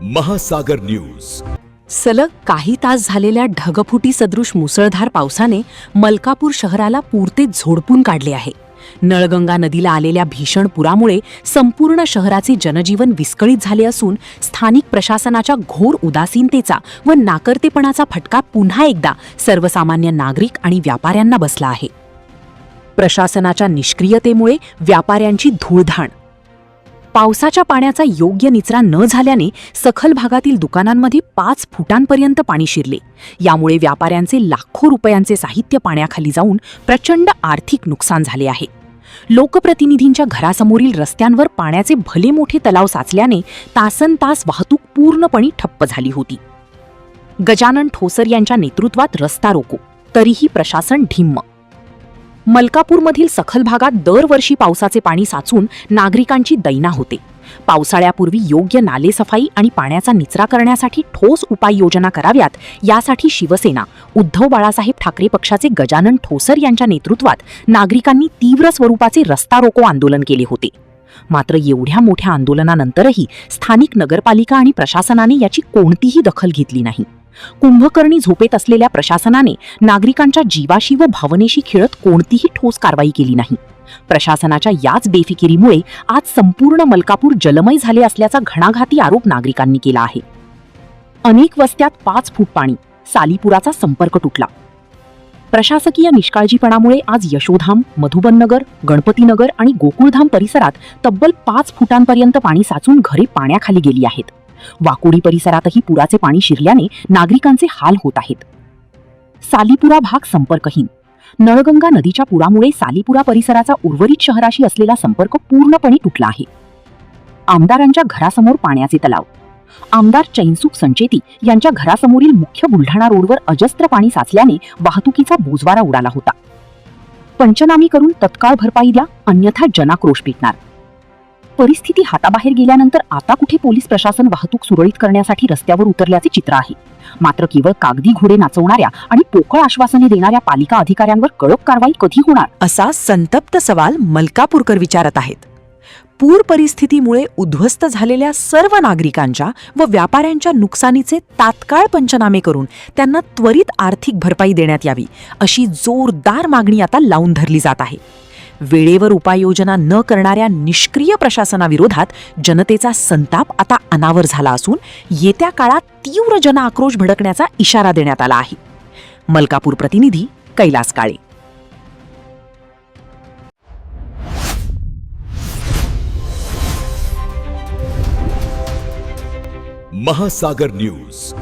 महासागर न्यूज. सलग काही तास झालेल्या ढगफुटी सदृश मुसळधार पावसाने मलकापूर शहराला पुरते झोडपून काढले आहे. नळगंगा नदीला आलेल्या भीषण पुरामुळे संपूर्ण शहराचे जनजीवन विस्कळीत झाले असून स्थानिक प्रशासनाच्या घोर उदासीनतेचा व नाकर्तेपणाचा फटका पुन्हा एकदा सर्वसामान्य नागरिक आणि व्यापाऱ्यांना बसला आहे. प्रशासनाच्या निष्क्रियतेमुळे व्यापाऱ्यांची धूळधाण. पावसाच्या पाण्याचा योग्य निचरा न झाल्याने सखल भागातील दुकानांमध्ये 5 फुटांपर्यंत पाणी शिरले. यामुळे व्यापाऱ्यांचे लाखो रुपयांचे साहित्य पाण्याखाली जाऊन प्रचंड आर्थिक नुकसान झाले आहे. लोकप्रतिनिधींच्या घरासमोरील रस्त्यांवर पाण्याचे भले मोठे तलाव साचल्याने तासनतास वाहतूक पूर्णपणे ठप्प झाली होती. गजानन ठोसर यांच्या नेतृत्वात रस्ता रोको, तरीही प्रशासन ढिम्म. मलकापूरमधील सखल भागात दरवर्षी पावसाचे पाणी साचून नागरिकांची दैना होते. पावसाळ्यापूर्वी योग्य नालेसफाई आणि पाण्याचा निचरा करण्यासाठी ठोस उपाययोजना कराव्यात, यासाठी शिवसेना, उद्धव बाळासाहेब ठाकरे पक्षाचे गजानन ठोसर यांच्या नेतृत्वात नागरिकांनी तीव्र स्वरूपाचे रस्ता रोको आंदोलन केले होते. मात्र एवढ्या मोठ्या आंदोलनानंतरही स्थानिक नगरपालिका आणि प्रशासनाने याची कोणतीही दखल घेतली नाही. कुंभकर्णी झोपेत असलेल्या प्रशासनाने नागरिकांच्या जीवाशी व भावनेशी खेळत कोणतीही ठोस कारवाई केली नाही. प्रशासनाच्या याच बेफिकिरीमुळे आज संपूर्ण मलकापूर जलमय झाले असल्याचा घणाघाती आरोप नागरिकांनी केला आहे. अनेक वस्त्यात 5 फूट पाणी, सालीपुराचा संपर्क तुटला. प्रशासकीय निष्काळजीपणामुळे आज यशोधाम, मधुबननगर, गणपतीनगर आणि गोकुळधाम परिसरात तब्बल 5 फुटांपर्यंत पाणी साचून घरे पाण्याखाली गेली आहेत. वाकोडी परिसरातही पुराचे पाणी शिरल्याने नागरिकांचे हाल होत आहेत. सालीपुरा भाग संपर्कहीन. नळगंगा नदीच्या पुरामुळे सालीपुरा परिसराचा उर्वरित शहराशी असलेला संपर्क पूर्णपणे तुटला आहे. आमदारांच्या घरासमोर पाण्याचे तलाव. आमदार चैनसुख संचेती यांच्या घरासमोरील मुख्य बुलढाणा रोडवर अजस्त्र पाणी साचल्याने वाहतुकीचा बोजवारा उडाला होता. पंचनामे करून तत्काळ भरपाई द्या, अन्यथा जनाक्रोश पेटणार. परिस्थिती हाताबाहेर गेल्यानंतर आता कुठे पोलीस प्रशासन वाहतूक सुरळीत करण्यासाठी रस्त्यावर उतरल्याचे चित्र आहे. मात्र केवळ कागदी घोडे नाचवणाऱ्या आणि पोकळ आश्वासने देणाऱ्या पालिका अधिकाऱ्यांवर कडक कारवाई कधी होणार, असा संतप्त सवाल मलकापूरकर विचारत आहेत. पूर परिस्थितीमुळे उद्ध्वस्त झालेल्या सर्व नागरिकांच्या व व्यापाऱ्यांच्या नुकसानीचे तात्काळ पंचनामे करून त्यांना त्वरित आर्थिक भरपाई देण्यात यावी, अशी जोरदार मागणी आता लावून धरली जात आहे. वेळेवर उपाययोजना न करणाऱ्या निष्क्रिय प्रशासनाविरोधात जनतेचा संताप आता अनावर झाला असून येत्या काळात तीव्र जनआक्रोश भडकण्याचा इशारा देण्यात आला आहे. मलकापूर प्रतिनिधी कैलास काळे. महासागर न्यूज.